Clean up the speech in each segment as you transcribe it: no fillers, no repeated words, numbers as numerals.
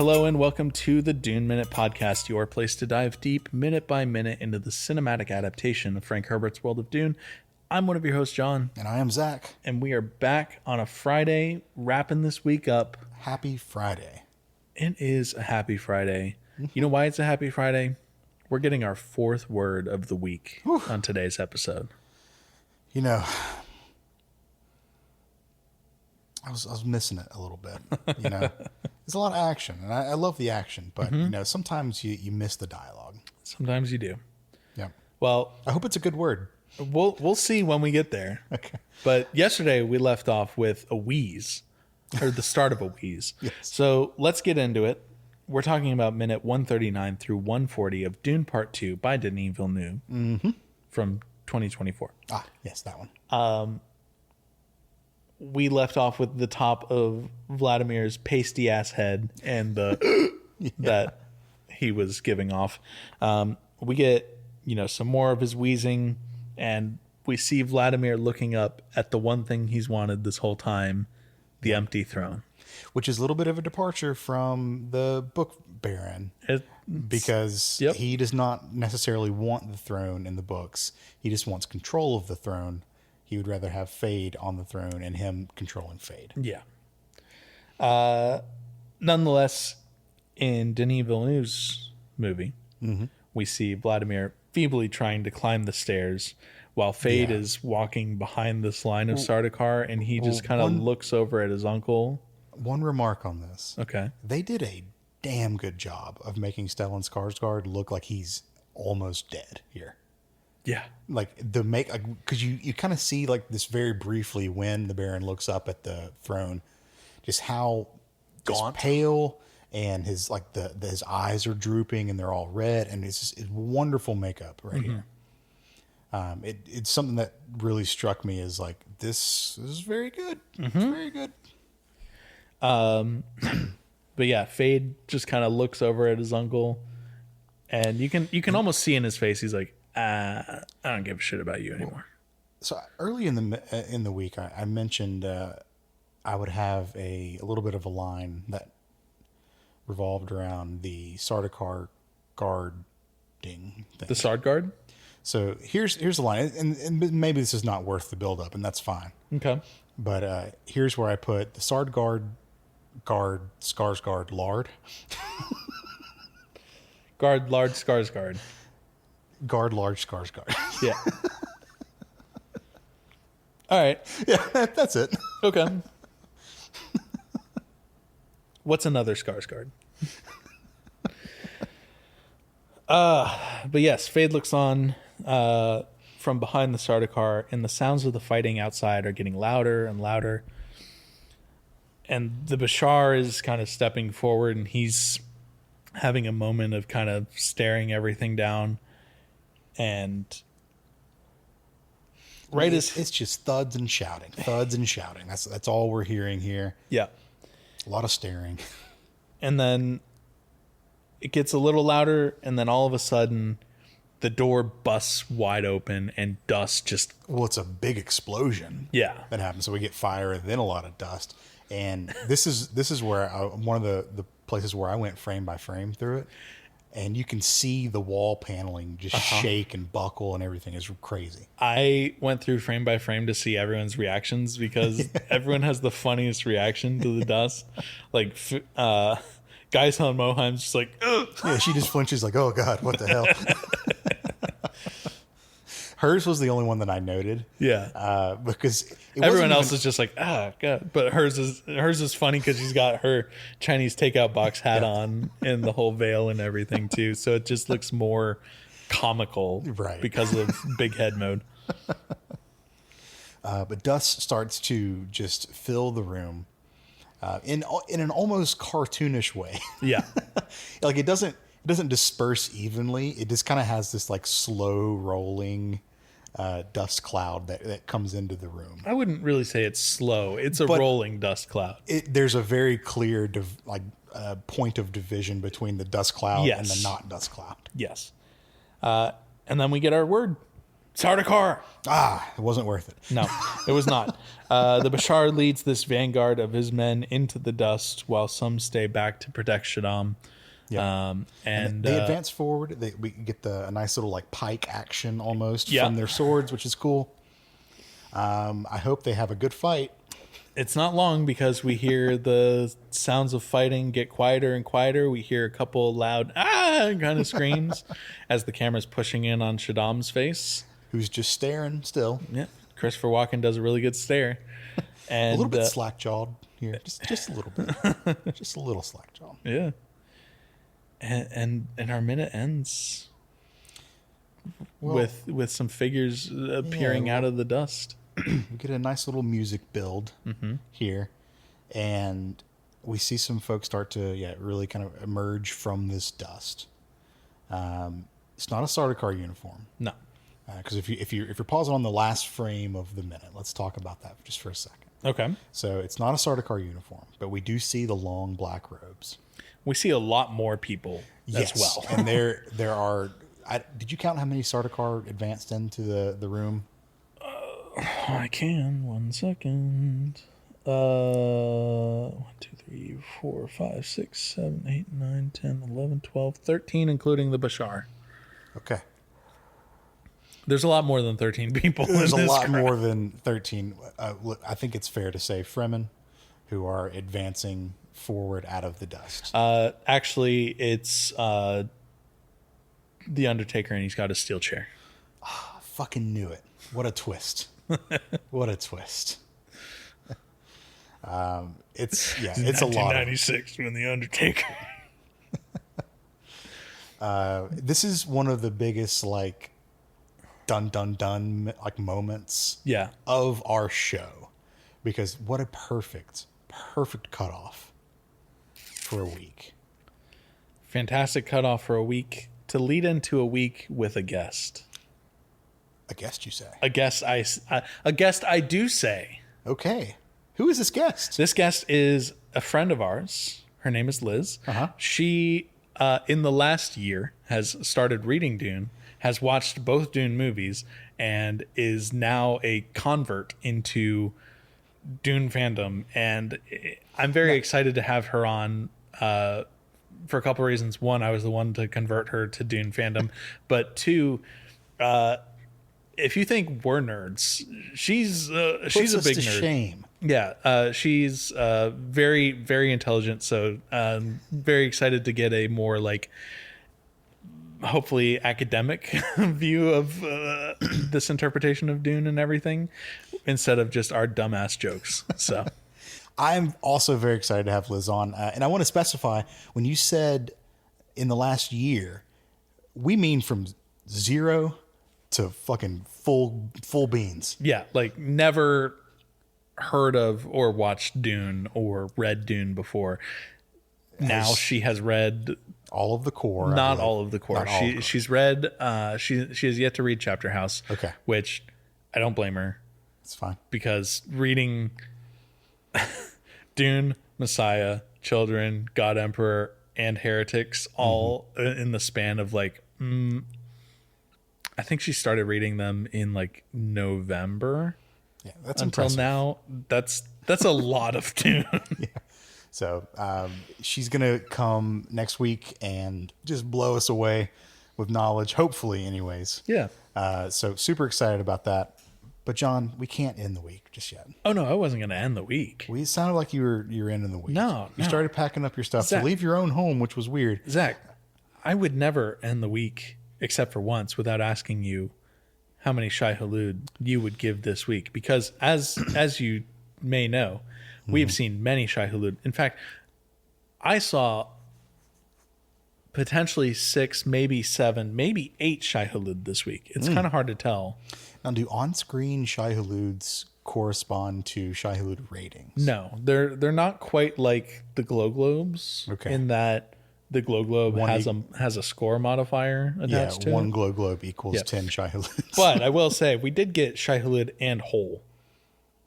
Hello and welcome to the Dune Minute Podcast, your place to dive deep, minute by minute, into the cinematic adaptation of Frank Herbert's world of Dune. I'm one of your hosts, John. And I am Zach. And we are back on a Friday, wrapping this week up. Happy Friday. It is a happy Friday. You know why it's a happy Friday? We're getting our fourth word of the week on today's episode. You know, I was missing it a little bit. You know, there's a lot of action, and I love the action, but you know, sometimes you miss the dialogue. Sometimes you do. Yeah. Well, I hope it's a good word. We'll see when we get there. Okay. But yesterday we left off with a wheeze, or the start of a wheeze. Yes. So let's get into it. We're talking about minute 139 through 140 of Dune Part 2 by Denis Villeneuve from 2024. Ah, yes, that one. We left off with the top of Vladimir's pasty ass head and the that he was giving off. We get, some more of his wheezing, and we see Vladimir looking up at the one thing he's wanted this whole time, the empty throne. Which is a little bit of a departure from the book Baron. Because he does not necessarily want the throne in the books. He just wants control of the throne. He would rather have Fade on the throne and him controlling Fade. Yeah. Nonetheless, in Denis Villeneuve's movie, we see Vladimir feebly trying to climb the stairs while Fade is walking behind this line of Sardaukar, and he just kind of looks over at his uncle. One remark on this. Okay. They did a damn good job of making Stellan Skarsgård look like he's almost dead here. Yeah. Because you kind of see like this very briefly when the Baron looks up at the throne, just how gaunt, pale, and his his eyes are drooping and they're all red, and it's wonderful makeup right here. It's something that really struck me as like, this is very good. It's very good. But yeah, Fade just kind of looks over at his uncle, and you can almost see in his face he's like, I don't give a shit about you anymore. So early in the week, I mentioned I would have a little bit of a line that revolved around the Sardaukar guarding thing. The Sard Guard? So here's the line, and maybe this is not worth the build-up, and that's fine. Okay. But here's where I put the Sard guard Skarsgård lard. Guard large Skarsgård. Guard large Skarsgård. Yeah. All right. Yeah, that's it. Okay. What's another Skarsgård? But yes, Fade looks on from behind the Sardaukar, and the sounds of the fighting outside are getting louder and louder. And the Bashar is kind of stepping forward, and he's having a moment of kind of staring everything down. And it's just thuds and shouting. That's all we're hearing here. Yeah. A lot of staring. And then it gets a little louder, and then all of a sudden the door busts wide open and dust just... Well, it's a big explosion. Yeah. That happens. So we get fire and then a lot of dust. And this is where one of the places where I went frame by frame through it. And you can see the wall paneling just shake and buckle, and everything is crazy. I went through frame by frame to see everyone's reactions, because everyone has the funniest reaction to the dust. Like, Guys on Moheim's just like, ugh. Yeah, she just flinches like, oh God, what the hell? Hers was the only one that I noted. Yeah. Because everyone else is just like, God. But hers is funny because she's got her Chinese takeout box hat on and the whole veil and everything too. So it just looks more comical, right, because of big head mode. But dust starts to just fill the room in an almost cartoonish way. Yeah. Like it doesn't disperse evenly. It just kind of has this like slow rolling dust cloud that comes into the room. I wouldn't really say it's slow. It's a rolling dust cloud. There's a very clear point of division between the dust cloud and the not dust cloud. Yes. And then we get our word. Sardaukar! It wasn't worth it. No, it was not. The Bashar leads this vanguard of his men into the dust while some stay back to protect Shaddam. Yeah. And they advance forward. We get a nice little like pike action almost Yeah. from their swords, which is cool. I hope they have a good fight. it's not long because we hear the sounds of fighting get quieter and quieter. We hear a couple loud kind of screams as the camera's pushing in on Shaddam's face. Who's just staring still. Yeah, Christopher Walken does a really good stare. And A little bit slack-jawed here. Just a little bit. Just a little slack-jawed. Yeah. And our minute ends with some figures appearing out of the dust. We get a nice little music build here, and we see some folks start to really kind of emerge from this dust. It's not a Sardaukar uniform. No. Because if you're pausing on the last frame of the minute, let's talk about that just for a second. Okay. So it's not a Sardaukar uniform, but we do see the long black robes. We see a lot more people as well. And there are. Did you count how many Sardaukar advanced into the room? I can. 1 second. 1, 2, 3, 4, 5, 6, 7, 8, 9, 10, 11, 12, 13, including the Bashar. Okay. There's a lot more than 13 people. There's in a this lot crowd. more than 13. Look, I think it's fair to say Fremen, who are advancing forward out of the dust. Actually, it's the Undertaker, and he's got a steel chair. I fucking knew it. What a twist. What a twist. It's a lot. 1996 when the Undertaker. This is one of the biggest like dun dun dun like moments Yeah. of our show, because what a perfect cutoff for a week. Fantastic cutoff for a week to lead into a week with a guest. A guest, you say? A guest I do say. Okay. Who is this guest? This guest is a friend of ours. Her name is Liz. She, in the last year, has started reading Dune, has watched both Dune movies, and is now a convert into Dune fandom. And I'm very excited to have her on for a couple of reasons. One, I was the one to convert her to Dune fandom. But two, if you think we're nerds, she's a big nerd. Shame. Yeah, she's very, very intelligent. So very excited to get a more like, hopefully academic view of this interpretation of Dune and everything, instead of just our dumbass jokes. So I'm also very excited to have Liz on. And I want to specify, when you said in the last year, we mean from 0 to fucking full beans. yeah, like never heard of or watched Dune or read Dune before. Now she has read all of the core. not all of the core. She's read. She has yet to read Chapter House. Okay. Which I don't blame her, It's fine. because reading Dune, Messiah, Children, God Emperor, and Heretics all in the span of like, I think she started reading them in like November. Yeah, that's Until impressive. now, that's a lot of Dune. So she's going to come next week and just blow us away with knowledge, hopefully anyways. Yeah. So super excited about that. But John, we can't end the week just yet. Oh no, I wasn't going to end the week. It sounded like you were ending the week. No, You started packing up your stuff Zach. to leave your own home, which was weird. Zach, I would never end the week, except for once, without asking you how many Shai Hulud you would give this week. Because as you may know, we've seen many Shai Hulud. In fact, I saw potentially 6, maybe 7, maybe 8 Shai Hulud this week. It's kind of hard to tell. Now, do on-screen Shai Huluds correspond to Shai Hulud ratings? No, they're not quite like the Glow Globes. Okay. In that the Glow Globe has a score modifier attached to one it. Glow Globe equals Yeah. 10 Shai Huluds. But I will say we did get Shai Hulud and Hole.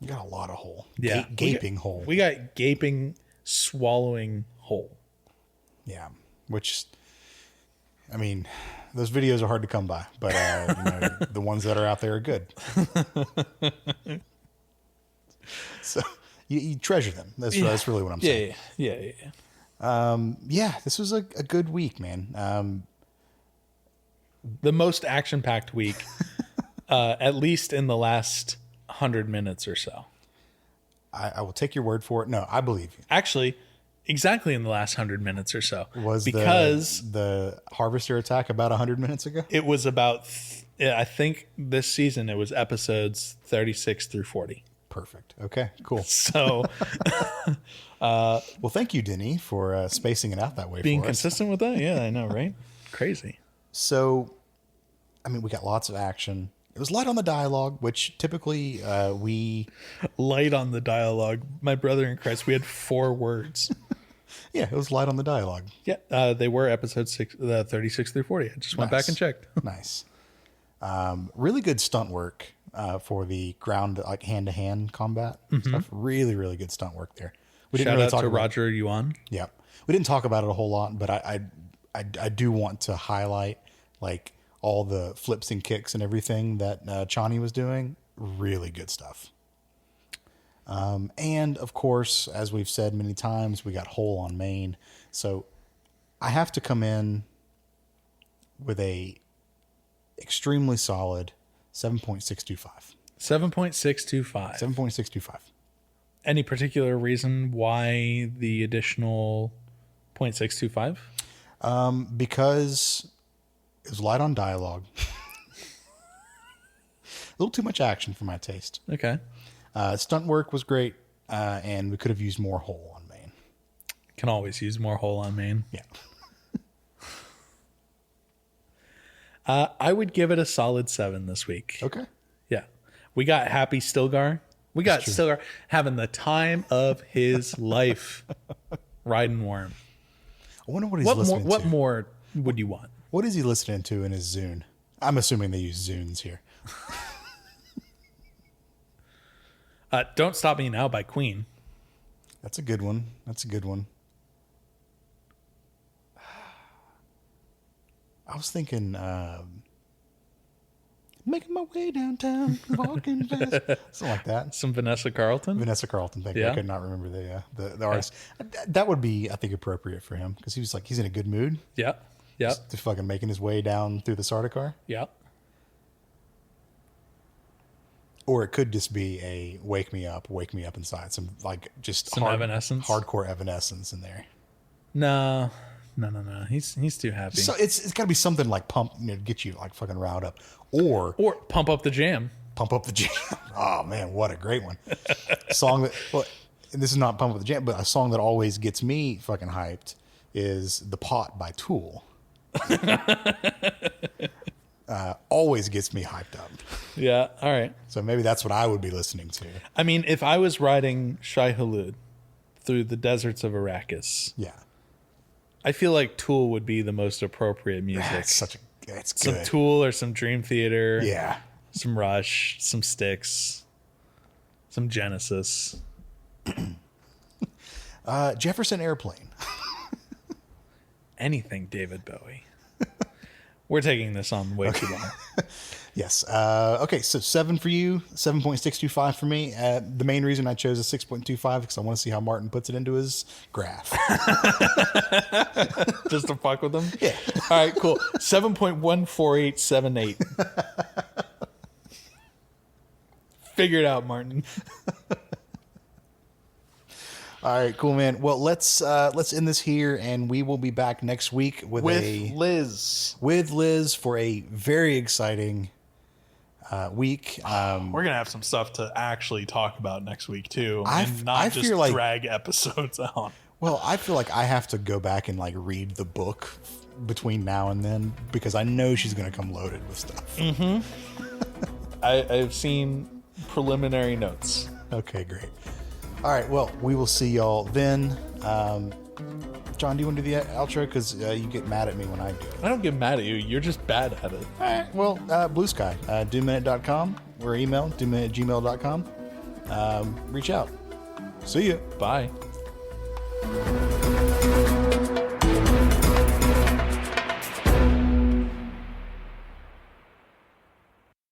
You got a lot of hole. Yeah, Gaping hole. We got gaping, swallowing hole. Yeah. Which, I mean, those videos are hard to come by, but the ones that are out there are good. So you treasure them. That's really what I'm saying. Yeah. This was a good week, man. The most action-packed week, at least in the last 100 minutes or so. I will take your word for it. No, I believe you. Actually, exactly in the last 100 minutes or so. Because the harvester attack about 100 minutes ago? It was about, I think this season it was episodes 36 through 40. Perfect. Okay, cool. So, well, thank you, Denis, for spacing it out that way. Being for us. consistent with that. Yeah, I know, right? Crazy. So, I mean, we got lots of action. It was light on the dialogue, which typically we... Light on the dialogue. My brother in Christ, we had 4 words. Yeah, it was light on the dialogue. Yeah, they were episodes 36 through 40. I just went back and checked. Nice. Really good stunt work for the ground, like hand-to-hand combat stuff. Really, really good stunt work there. We didn't Shout really out talk to about, Roger Yuan. Yeah, we didn't talk about it a whole lot, but I do want to highlight like all the flips and kicks and everything that Chani was doing. Really good stuff. And of course, as we've said many times, we got Hole on Main. So I have to come in with a extremely solid 7.625. 7.625. 7.625. Any particular reason why the additional 0.625? Because it was light on dialogue. A little too much action for my taste. Okay. Stunt work was great, and we could have used more Hole on Main. Can always use more Hole on Main. Yeah. I would give it a solid 7 this week. Okay. Yeah. We got Happy Stilgar. We got Stilgar having the time of his life riding Worm. I wonder what he's listening to. What more would you want? What is he listening to in his Zune? I'm assuming they use Zunes here. Don't Stop Me Now by Queen. That's a good one. I was thinking, making my way downtown, walking fast, something like that. Some Vanessa Carlton. Thank you. I could not remember the artist. That would be, I think, appropriate for him because he's in a good mood. Yeah. Yeah. Just fucking making his way down through the Sardaukar. Yeah. Or it could just be a wake me up inside. Some Evanescence, hardcore Evanescence in there. No. He's too happy. So it's got to be something like pump, get you like fucking riled up, or Pump Up the Jam. Pump Up the Jam. Oh man, what a great one! Song that, well, and this is not Pump Up the Jam, but a song that always gets me fucking hyped is "The Pot" by Tool. Always gets me hyped up. Yeah. All right. So maybe that's what I would be listening to. I mean, if I was riding Shai Hulud through the deserts of Arrakis, yeah, I feel like Tool would be the most appropriate music. It's good. Some Tool or some Dream Theater. Yeah. Some Rush, some Styx, some Genesis. Jefferson Airplane. Anything David Bowie. We're taking this on way too long. Yes. Okay, so 7 for you, 7.625 for me. The main reason I chose a 6.25 because I want to see how Martin puts it into his graph. Just to fuck with him? Yeah. All right, cool. 7.14878. Figure it out, Martin. All right, cool, man. Well, let's end this here, and we will be back next week with Liz for a very exciting week. We're gonna have some stuff to actually talk about next week too, I just feel like, drag episodes out. Well, I feel like I have to go back and like read the book between now and then because I know she's gonna come loaded with stuff. Mm-hmm. I've seen preliminary notes. Okay, great. All right, well, we will see y'all then. John, do you want to do the outro? Because you get mad at me when I do it. I don't get mad at you. You're just bad at it. All right, well, Blue Sky, DuneMinute.com. We're email, DuneMinute@gmail.com. Reach out. See you. Bye.